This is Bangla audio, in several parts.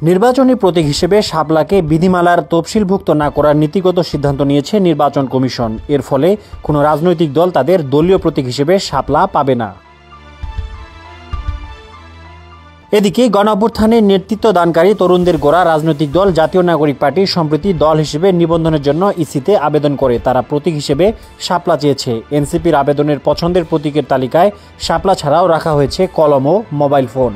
নির্বাচনী প্রতীক হিসেবে শাপলাকে বিধিমালার তফসিলভুক্ত না করার নীতিগত সিদ্ধান্ত নিয়েছে নির্বাচন কমিশন। এর ফলে কোনো রাজনৈতিক দল তাদের দলীয় প্রতীক হিসেবে শাপলা পাবে না। এদিকে গণঅভ্যুত্থানে নেতৃত্ব দানকারী তরুণদের গড়া রাজনৈতিক দল জাতীয় নাগরিক পার্টি সম্প্রতি দল হিসেবে নিবন্ধনের জন্য ইসিতে আবেদন করে। তারা প্রতীক হিসেবে শাপলা চেয়েছে। এনসিপির আবেদনের পছন্দের প্রতীকের তালিকায় শাপলা ছাড়াও রাখা হয়েছে কলম ও মোবাইল ফোন।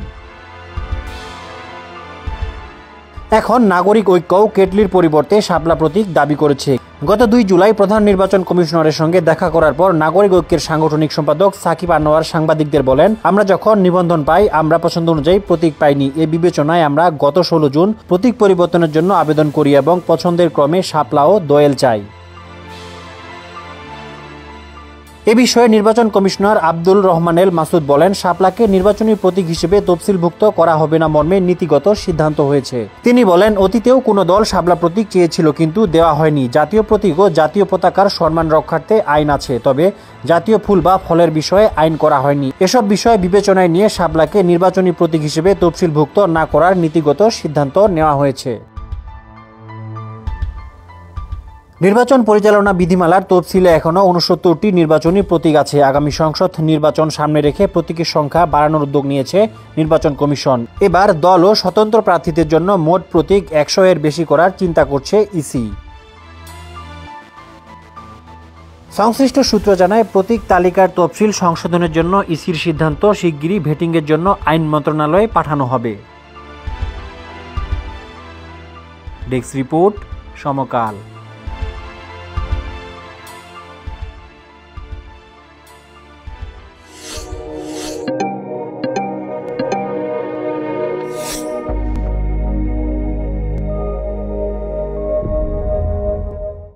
এখন নাগরিক ঐক্যও কেটলির পরিবর্তে শাপলা প্রতীক দাবি করেছে। গত 2 জুলাই প্রধান নির্বাচন কমিশনারের সঙ্গে দেখা করার পর নাগরিক ঐক্যের সাংগঠনিক সম্পাদক সাকিব আনোয়ার সাংবাদিকদের বলেন, আমরা যখন নিবন্ধন পাই আমরা পছন্দ অনুযায়ী প্রতীক পাইনি। এ বিবেচনায় আমরা গত 16 জুন প্রতীক পরিবর্তনের জন্য আবেদন করি এবং পছন্দের ক্রমে শাপলা ও দোয়েল চাই। এ বিষয়ে নির্বাচন কমিশনার আব্দুল রহমানেল মাসুদ বলেন, শাপলাকে নির্বাচনী প্রতীক হিসেবে তফসিলভুক্ত করা হবে না মর্মে নীতিগত সিদ্ধান্ত হয়েছে। তিনি বলেন, অতীতেও কোনো দল শাপলা প্রতীক চেয়েছিল কিন্তু দেওয়া হয়নি। জাতীয় প্রতীক ও জাতীয় পতাকার সম্মান রক্ষার্থে আইন আছে, তবে জাতীয় ফুল বা ফলের বিষয়ে আইন করা হয়নি। এসব বিষয় বিবেচনায় নিয়ে শাপলাকে নির্বাচনী প্রতীক হিসেবে তফসিলভুক্ত না করার নীতিগত সিদ্ধান্ত নেওয়া হয়েছে। নির্বাচন পরিচালনা বিধিমালার তফসিলে এখনও 69টি নির্বাচনী প্রতীক আছে। আগামী সংসদ নির্বাচন সামনে রেখে প্রতীকের সংখ্যা বাড়ানোর উদ্যোগ নিয়েছে নির্বাচন কমিশন। এবার দল ও স্বতন্ত্র প্রার্থীদের জন্য মোট প্রতীক 100 এর বেশি করার চিন্তা করছে ইসি। সংশ্লিষ্ট সূত্র জানায়, প্রতীক তালিকার তফসিল সংশোধনের জন্য ইসির সিদ্ধান্ত শিগগিরই ভেটিংয়ের জন্য আইন মন্ত্রণালয়ে পাঠানো হবে। ডেস্ক রিপোর্ট, সমকাল।